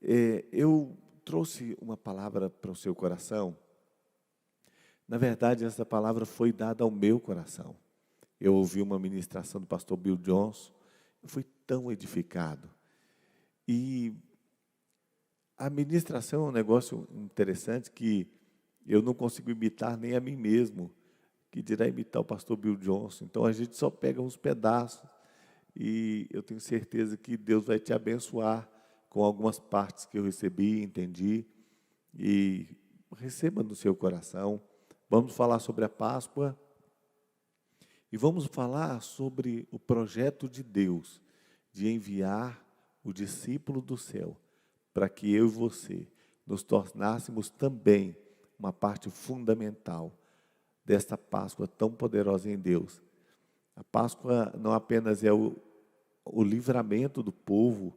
Eu trouxe uma palavra para o seu coração. Na verdade, essa palavra foi dada ao meu coração. Eu ouvi uma ministração do pastor Bill Johnson, eu fui tão edificado. E a ministração é um negócio interessante que eu não consigo imitar nem a mim mesmo, que dirá imitar o pastor Bill Johnson. Então, a gente só pega uns pedaços e eu tenho certeza que Deus vai te abençoar com algumas partes que eu recebi, entendi, e receba no seu coração. Vamos falar sobre a Páscoa e vamos falar sobre o projeto de Deus de enviar o discípulo do céu para que eu e você nos tornássemos também uma parte fundamental desta Páscoa tão poderosa em Deus. A Páscoa não apenas é o livramento do povo,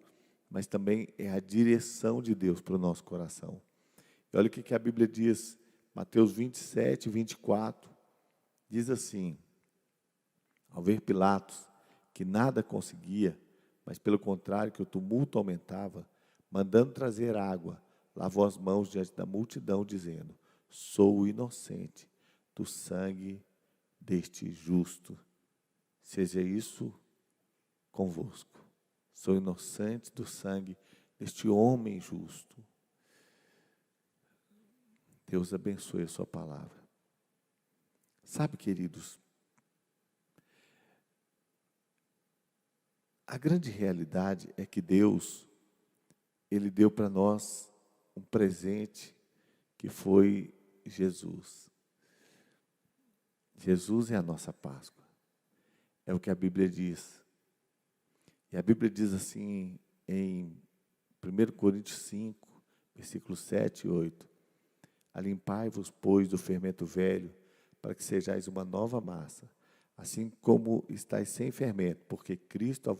mas também é a direção de Deus para o nosso coração. E olha o que a Bíblia diz, Mateus 27, 24, diz assim: ao ver Pilatos, que nada conseguia, mas pelo contrário, que o tumulto aumentava, mandando trazer água, lavou as mãos diante da multidão, dizendo: sou inocente do sangue deste justo. Seja isso convosco. Sou inocente do sangue deste homem justo. Deus abençoe a sua palavra. Sabe, queridos, a grande realidade é que Deus, Ele deu para nós um presente que foi Jesus. Jesus é a nossa Páscoa. É o que a Bíblia diz. E a Bíblia diz assim em 1 Coríntios 5, versículos 7 e 8. Alimpai-vos, pois, do fermento velho, para que sejais uma nova massa, assim como estáis sem fermento, porque Cristo, a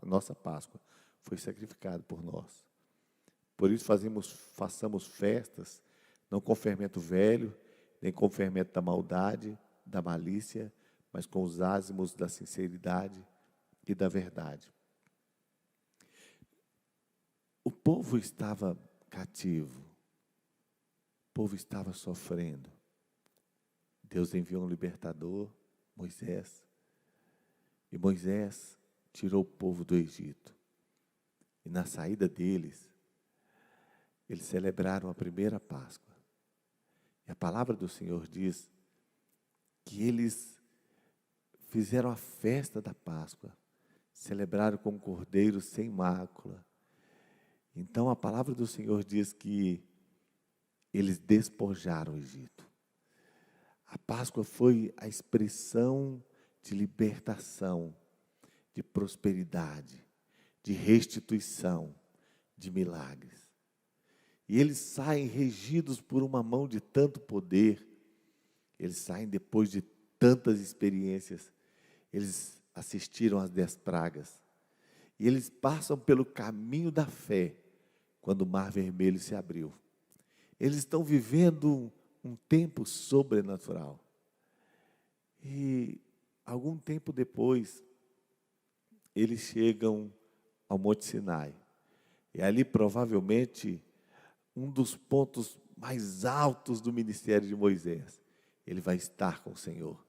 nossa Páscoa, foi sacrificado por nós. Por isso façamos festas, não com fermento velho, nem com fermento da maldade, da malícia, mas com os ázimos da sinceridade e da verdade. O povo estava cativo, o povo estava sofrendo. Deus enviou um libertador, Moisés, e Moisés tirou o povo do Egito. E na saída deles, eles celebraram a primeira Páscoa. E a palavra do Senhor diz que eles fizeram a festa da Páscoa, celebraram com um cordeiro sem mácula. Então a palavra do Senhor diz que eles despojaram o Egito. A Páscoa foi a expressão de libertação, de prosperidade, de restituição, de milagres. E eles saem regidos por uma mão de tanto poder, eles saem depois de tantas experiências, eles assistiram às 10 pragas, e eles passam pelo caminho da fé, quando o Mar Vermelho se abriu. Eles estão vivendo um tempo sobrenatural. E algum tempo depois, eles chegam ao Monte Sinai. E ali provavelmente um dos pontos mais altos do ministério de Moisés. Ele vai estar com o Senhor.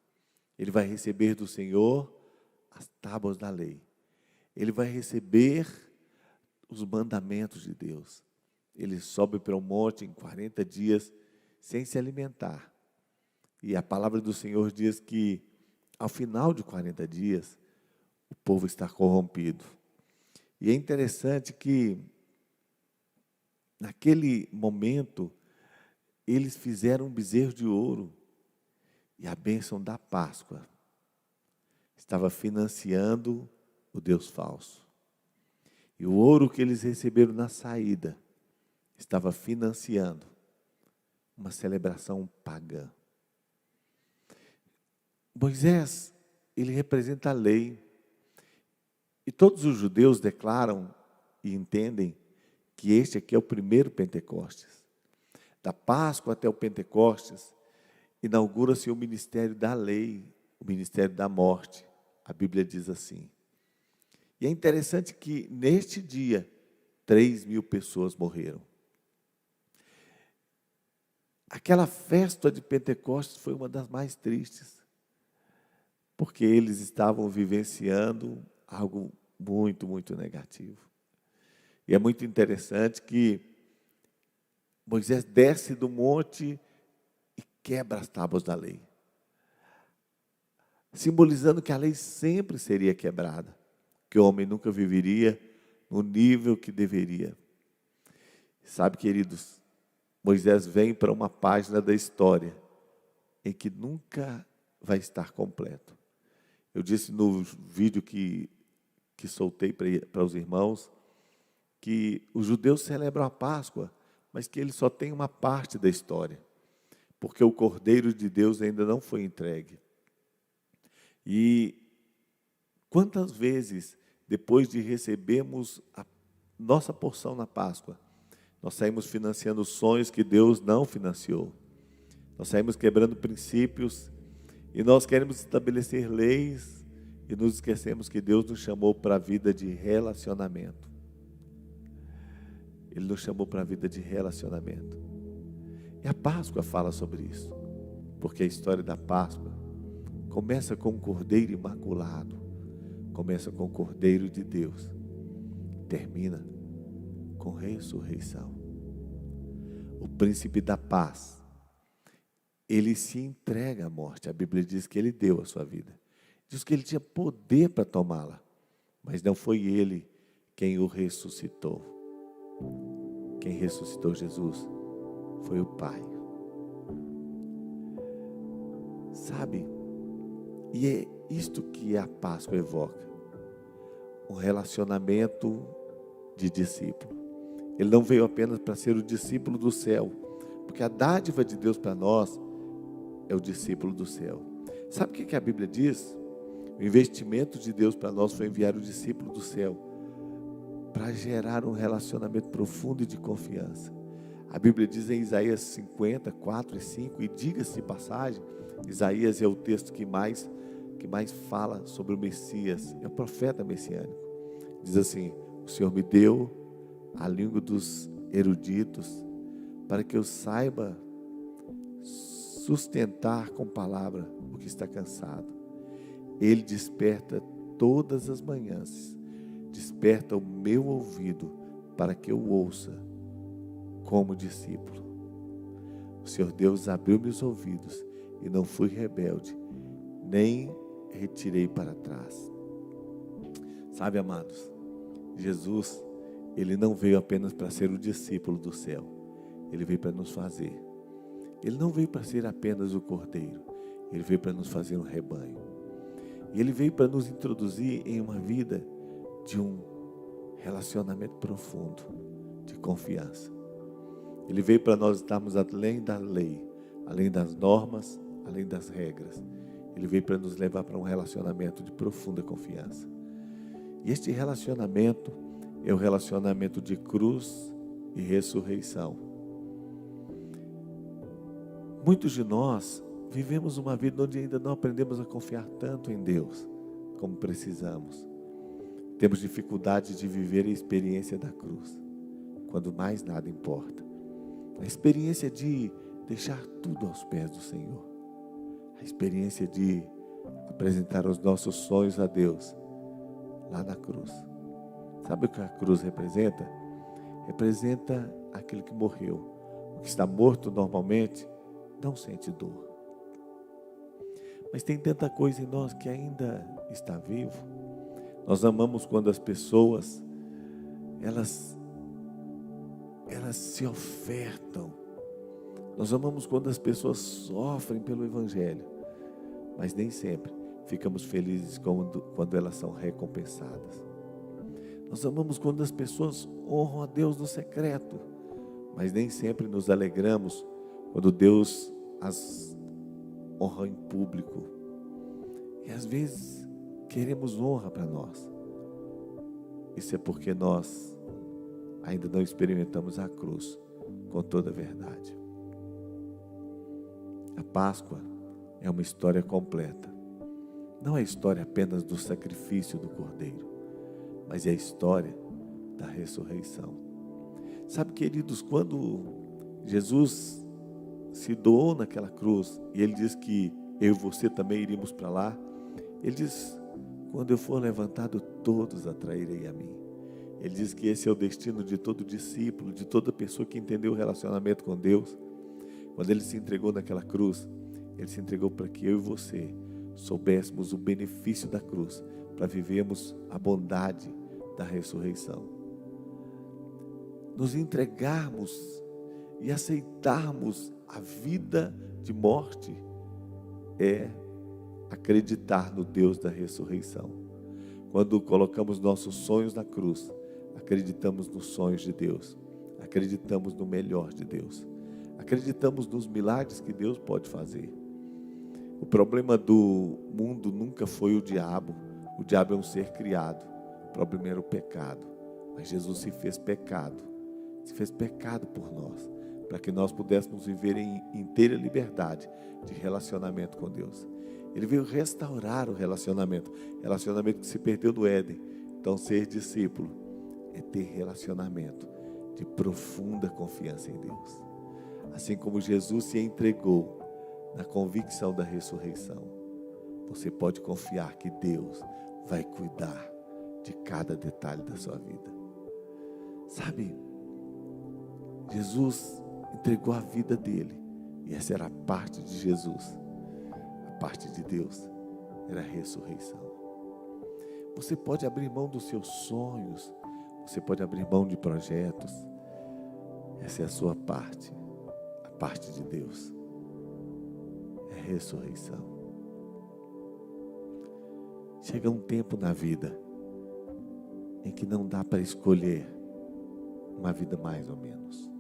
Ele vai receber do Senhor as tábuas da lei. Ele vai receber os mandamentos de Deus. Ele sobe para o monte em 40 dias sem se alimentar. E a palavra do Senhor diz que ao final de 40 dias, o povo está corrompido. E é interessante que naquele momento, eles fizeram um bezerro de ouro. E a bênção da Páscoa estava financiando o Deus falso. E o ouro que eles receberam na saída estava financiando uma celebração pagã. Moisés, ele representa a lei. E todos os judeus declaram e entendem que este aqui é o primeiro Pentecostes. Da Páscoa até o Pentecostes, inaugura-se o ministério da lei, o ministério da morte. A Bíblia diz assim. E é interessante que neste dia, 3.000 pessoas morreram. Aquela festa de Pentecostes foi uma das mais tristes, porque eles estavam vivenciando algo muito, muito negativo. E é muito interessante que Moisés desce do monte e quebra as tábuas da lei, simbolizando que a lei sempre seria quebrada, que o homem nunca viveria no nível que deveria. Sabe, queridos, Moisés vem para uma página da história em que nunca vai estar completo. Eu disse no vídeo que soltei para os irmãos, que os judeus celebram a Páscoa, mas que ele só tem uma parte da história, porque o Cordeiro de Deus ainda não foi entregue. E quantas vezes, depois de recebermos a nossa porção na Páscoa, nós saímos financiando sonhos que Deus não financiou. Nós saímos quebrando princípios e nós queremos estabelecer leis e nos esquecemos que Deus nos chamou para a vida de relacionamento. Ele nos chamou para a vida de relacionamento. E a Páscoa fala sobre isso, porque a história da Páscoa começa com um cordeiro imaculado, começa com o Cordeiro de Deus, termina com ressurreição. O príncipe da paz, ele se entrega à morte. A Bíblia diz que ele deu a sua vida. Diz que ele tinha poder para tomá-la, mas não foi ele quem o ressuscitou. Quem ressuscitou Jesus foi o Pai. Sabe? E é isto que a Páscoa evoca. Um relacionamento de discípulo. Ele não veio apenas para ser o discípulo do céu, porque a dádiva de Deus para nós é o discípulo do céu. Sabe o que a Bíblia diz? O investimento de Deus para nós foi enviar o discípulo do céu para gerar um relacionamento profundo e de confiança. A Bíblia diz em Isaías 50, 4 e 5, e diga-se de passagem, Isaías é o texto que mais fala sobre o Messias, é o profeta messiânico. Diz assim: o Senhor me deu a língua dos eruditos, para que eu saiba sustentar com palavra o que está cansado. Ele desperta todas as manhãs, desperta o meu ouvido, para que eu ouça como discípulo. O Senhor Deus abriu meus ouvidos, e não fui rebelde, nem retirei para trás. Sabe, amados, Jesus, Ele não veio apenas para ser o discípulo do céu. Ele veio para nos fazer. Ele não veio para ser apenas o cordeiro. Ele veio para nos fazer um rebanho. E Ele veio para nos introduzir em uma vida de um relacionamento profundo, de confiança. Ele veio para nós estarmos além da lei, além das normas, além das regras. Ele veio para nos levar para um relacionamento de profunda confiança. E este relacionamento é o relacionamento de cruz e ressurreição. Muitos de nós vivemos uma vida onde ainda não aprendemos a confiar tanto em Deus como precisamos. Temos dificuldade de viver a experiência da cruz, quando mais nada importa. A experiência de deixar tudo aos pés do Senhor. A experiência de apresentar os nossos sonhos a Deus lá na cruz. Sabe o que a cruz representa? Representa aquele que morreu. O que está morto normalmente não sente dor. Mas tem tanta coisa em nós que ainda está vivo. Nós amamos quando as pessoas elas se ofertam. Nós amamos quando as pessoas sofrem pelo Evangelho, mas nem sempre ficamos felizes quando elas são recompensadas. Nós amamos quando as pessoas honram a Deus no secreto, mas nem sempre nos alegramos quando Deus as honra em público. E às vezes queremos honra para nós. Isso é porque nós ainda não experimentamos a cruz com toda a verdade. A Páscoa é uma história completa. Não é a história apenas do sacrifício do Cordeiro, mas é a história da ressurreição. Sabe, queridos, quando Jesus se doou naquela cruz, e Ele diz que eu e você também iríamos para lá, Ele diz, quando eu for levantado, todos atrairei a mim. Ele diz que esse é o destino de todo discípulo, de toda pessoa que entendeu o relacionamento com Deus. Quando Ele se entregou naquela cruz, Ele se entregou para que eu e você soubéssemos o benefício da cruz, para vivermos a bondade da ressurreição. Nos entregarmos e aceitarmos a vida de morte é acreditar no Deus da ressurreição. Quando colocamos nossos sonhos na cruz, acreditamos nos sonhos de Deus, acreditamos no melhor de Deus, acreditamos nos milagres que Deus pode fazer. O problema do mundo nunca foi o diabo é um ser criado, o problema era o pecado, mas Jesus se fez pecado por nós, para que nós pudéssemos viver em inteira liberdade de relacionamento com Deus. Ele veio restaurar o relacionamento que se perdeu no Éden. Então, ser discípulo é ter relacionamento de profunda confiança em Deus. Assim como Jesus se entregou na convicção da ressurreição, você pode confiar que Deus vai cuidar de cada detalhe da sua vida. Sabe, Jesus entregou a vida dele, e essa era a parte de Jesus. A parte de Deus era a ressurreição. Você pode abrir mão dos seus sonhos, você pode abrir mão de projetos. Essa é a sua parte. A parte de Deus é ressurreição. Chega um tempo na vida em que não dá para escolher uma vida mais ou menos.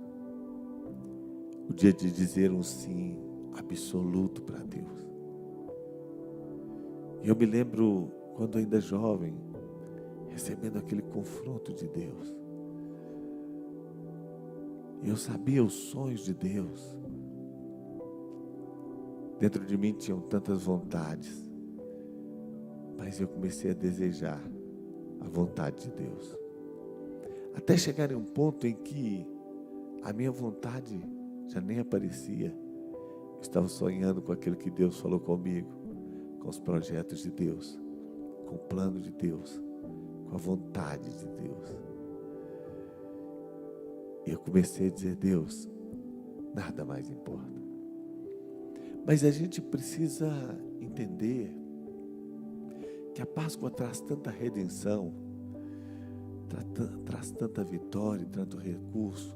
O dia de dizer um sim absoluto para Deus. E eu me lembro, quando ainda jovem, recebendo aquele confronto de Deus. E eu sabia os sonhos de Deus. Dentro de mim tinham tantas vontades, mas eu comecei a desejar a vontade de Deus. Até chegar em um ponto em que a minha vontade já nem aparecia. Eu estava sonhando com aquilo que Deus falou comigo, com os projetos de Deus, com o plano de Deus, com a vontade de Deus. E eu comecei a dizer, Deus, nada mais importa. Mas a gente precisa entender que a Páscoa traz tanta redenção, traz tanta vitória, tanto recurso.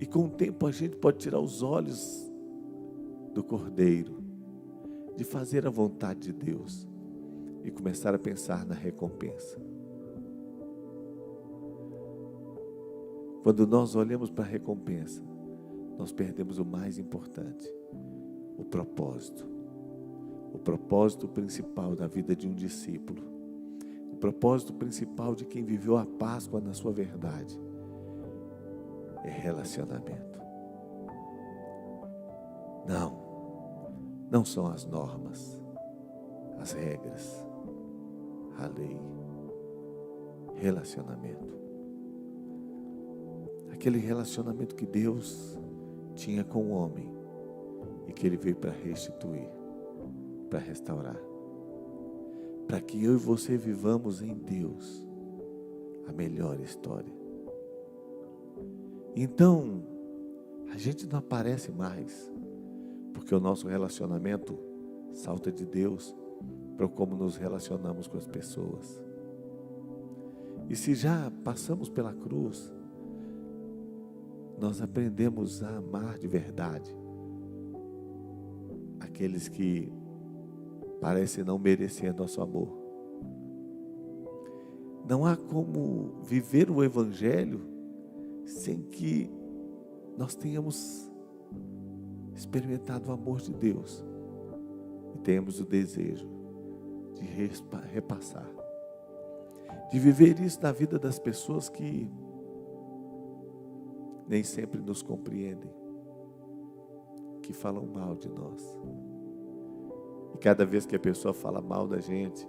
E com o tempo a gente pode tirar os olhos do Cordeiro, de fazer a vontade de Deus e começar a pensar na recompensa. Quando nós olhamos para a recompensa, nós perdemos o mais importante, o propósito. O propósito principal da vida de um discípulo. O propósito principal de quem viveu a Páscoa na sua verdade. É relacionamento. Não são as normas, as regras, a lei. Relacionamento. Aquele relacionamento que Deus tinha com o homem e que Ele veio para restituir, para restaurar, para que eu e você vivamos em Deus a melhor história. Então, a gente não aparece mais, porque o nosso relacionamento salta de Deus para como nos relacionamos com as pessoas. E se já passamos pela cruz, nós aprendemos a amar de verdade aqueles que parecem não merecer nosso amor. Não há como viver o Evangelho sem que nós tenhamos experimentado o amor de Deus e tenhamos o desejo de repassar, de viver isso na vida das pessoas que nem sempre nos compreendem, que falam mal de nós. E cada vez que a pessoa fala mal da gente,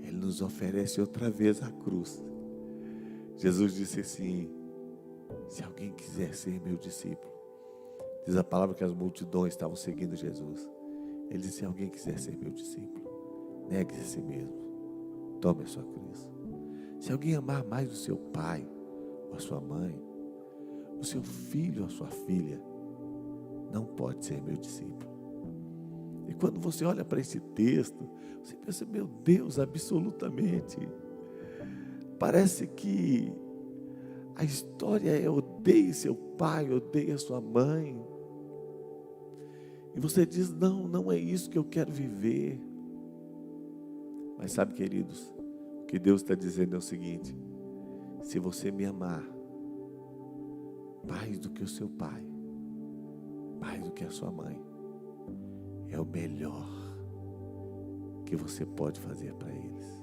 Ele nos oferece outra vez a cruz. Jesus disse assim: se alguém quiser ser meu discípulo, diz a palavra que as multidões estavam seguindo Jesus. Ele disse: se alguém quiser ser meu discípulo, negue-se a si mesmo, tome a sua cruz. Se alguém amar mais o seu pai, ou a sua mãe, o seu filho ou a sua filha, não pode ser meu discípulo. E quando você olha para esse texto, você pensa: meu Deus, absolutamente. Parece que a história é: odeie seu pai, odeie a sua mãe. E você diz: não, não é isso que eu quero viver. Mas sabe, queridos, o que Deus está dizendo é o seguinte: se você me amar mais do que o seu pai, mais do que a sua mãe, é o melhor que você pode fazer para eles.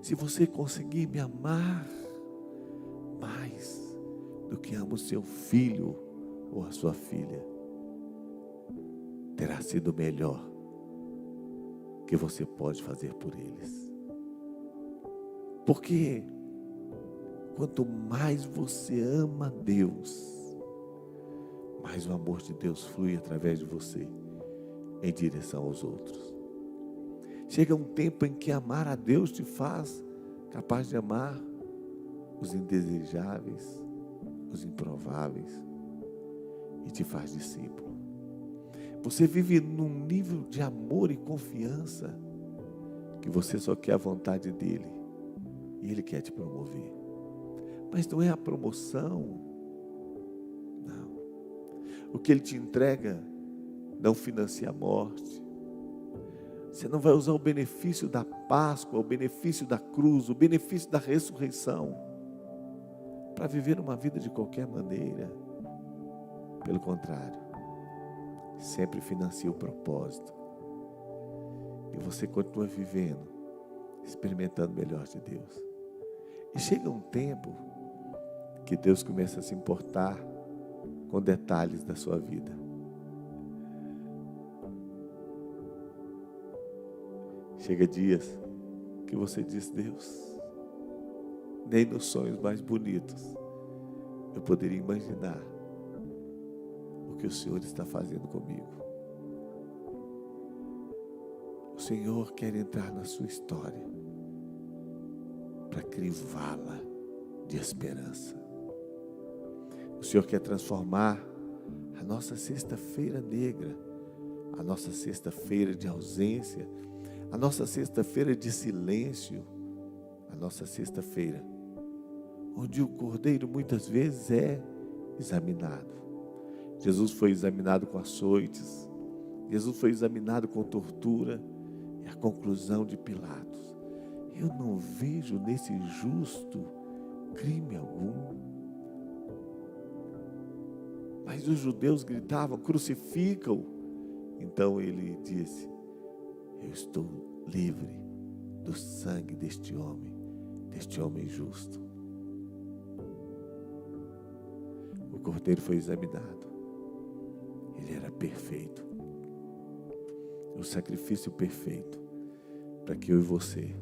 Se você conseguir me amar mais do que ama o seu filho ou a sua filha, terá sido o melhor que você pode fazer por eles. Porque quanto mais você ama Deus, mais o amor de Deus flui através de você em direção aos outros. Chega um tempo em que amar a Deus te faz capaz de amar os indesejáveis, os improváveis, e te faz discípulo. Você vive num nível de amor e confiança que você só quer a vontade dele e ele quer te promover. Mas não é a promoção, não. O que ele te entrega não financia a morte. Você não vai usar o benefício da Páscoa, o benefício da cruz, o benefício da ressurreição para viver uma vida de qualquer maneira. Pelo contrário, sempre financia o propósito. E você continua vivendo, experimentando o melhor de Deus. E chega um tempo que Deus começa a se importar com detalhes da sua vida. Chega dias que você diz: Deus, nem nos sonhos mais bonitos eu poderia imaginar o que o Senhor está fazendo comigo. O Senhor quer entrar na sua história para crivá-la de esperança. O Senhor quer transformar a nossa sexta-feira negra, a nossa sexta-feira de ausência, a nossa sexta-feira de silêncio, a nossa sexta-feira onde o cordeiro muitas vezes é examinado. Jesus foi examinado com açoites, Jesus foi examinado com tortura, e a conclusão de Pilatos: eu não vejo nesse justo crime algum. Mas os judeus gritavam: crucifica-o. Então ele disse: eu estou livre do sangue deste homem justo. O cordeiro foi examinado. Ele era perfeito. O sacrifício perfeito para que eu e você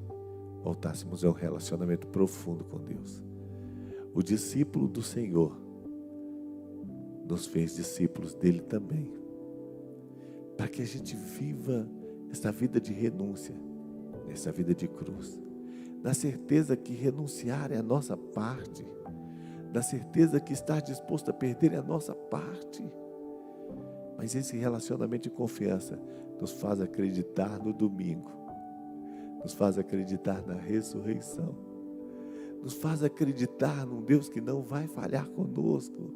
voltássemos a um relacionamento profundo com Deus. O discípulo do Senhor nos fez discípulos dele também, para que a gente viva essa vida de renúncia, essa vida de cruz, na certeza que renunciar é a nossa parte, na certeza que estar disposto a perder é a nossa parte. Mas esse relacionamento de confiança nos faz acreditar no domingo, nos faz acreditar na ressurreição, nos faz acreditar num Deus que não vai falhar conosco.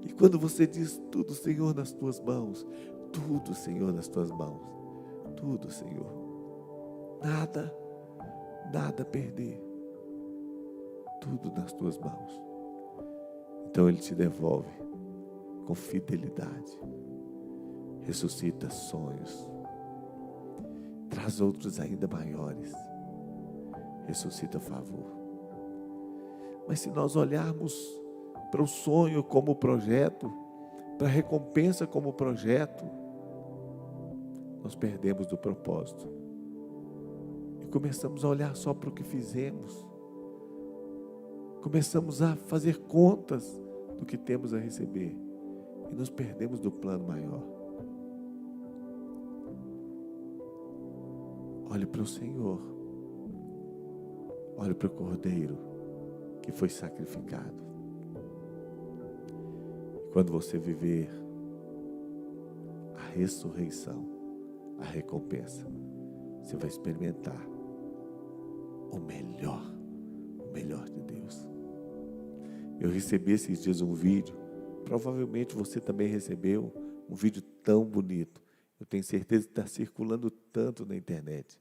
E quando você diz: tudo, Senhor, nas tuas mãos, tudo, Senhor, nas tuas mãos, tudo, Senhor, nada a perder, tudo nas tuas mãos. Então Ele te devolve com fidelidade, ressuscita sonhos, traz outros ainda maiores, ressuscita favor. Mas se nós olharmos para o sonho como projeto, para a recompensa como projeto, nós perdemos do propósito e começamos a olhar só para o que fizemos, começamos a fazer contas do que temos a receber e nos perdemos do plano maior. Olhe para o Senhor, olhe para o Cordeiro que foi sacrificado. E quando você viver a ressurreição, a recompensa, você vai experimentar o melhor de Deus. Eu recebi esses dias um vídeo, provavelmente você também recebeu um vídeo tão bonito. Eu tenho certeza que está circulando tanto na internet.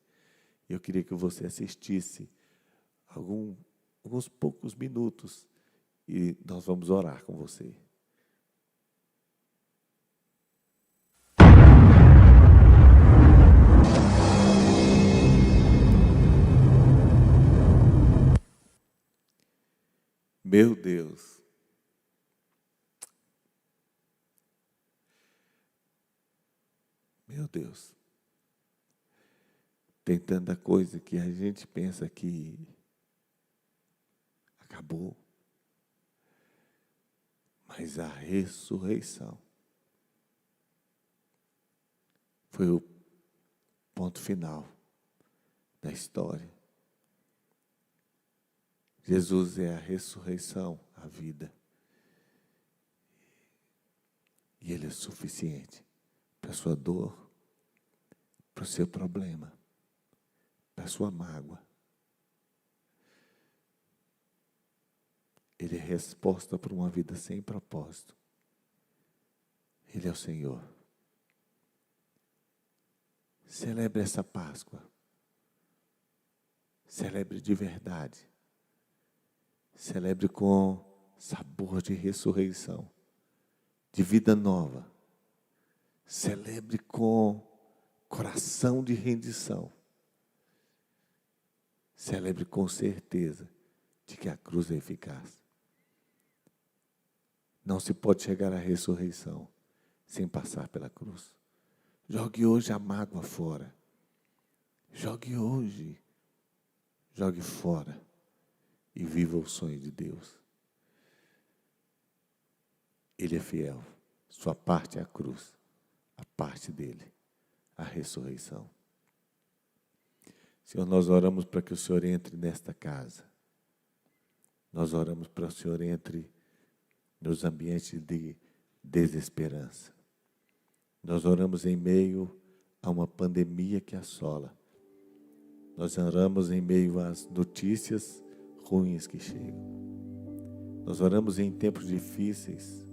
Eu queria que você assistisse alguns poucos minutos e nós vamos orar com você. Meu Deus, meu Deus, tem tanta coisa que a gente pensa que acabou, mas a ressurreição foi o ponto final da história. Jesus é a ressurreição, a vida. E Ele é suficiente para a sua dor, para o seu problema, para a sua mágoa. Ele é resposta para uma vida sem propósito. Ele é o Senhor. Celebre essa Páscoa. Celebre de verdade. Celebre com sabor de ressurreição, de vida nova. Celebre com coração de rendição. Celebre com certeza de que a cruz é eficaz. Não se pode chegar à ressurreição sem passar pela cruz. Jogue hoje a mágoa fora. Jogue hoje. Jogue fora. E viva o sonho de Deus. Ele é fiel. Sua parte é a cruz. A parte dele, a ressurreição. Senhor, nós oramos para que o Senhor entre nesta casa. Nós oramos para que o Senhor entre nos ambientes de desesperança. Nós oramos em meio a uma pandemia que assola. Nós oramos em meio às notícias ruins que chegam. Nós oramos em tempos difíceis.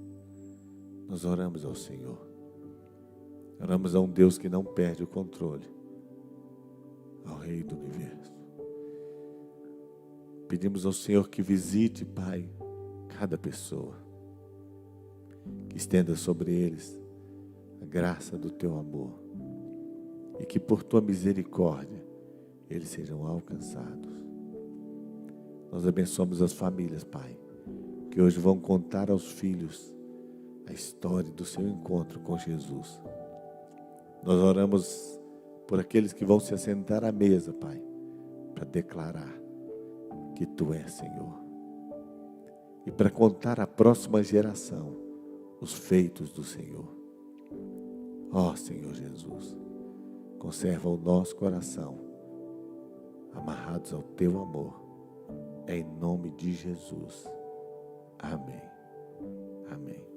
Nós oramos ao Senhor. Oramos a um Deus que não perde o controle, ao Rei do Universo. Pedimos ao Senhor que visite, Pai, cada pessoa, que estenda sobre eles a graça do Teu amor e que por Tua misericórdia eles sejam alcançados. Nós abençoamos as famílias, Pai, que hoje vão contar aos filhos a história do seu encontro com Jesus. Nós oramos por aqueles que vão se assentar à mesa, Pai, para declarar que Tu és Senhor. E para contar à próxima geração os feitos do Senhor. Ó Senhor Jesus, conserva o nosso coração amarrados ao Teu amor. Em nome de Jesus. Amém. Amém.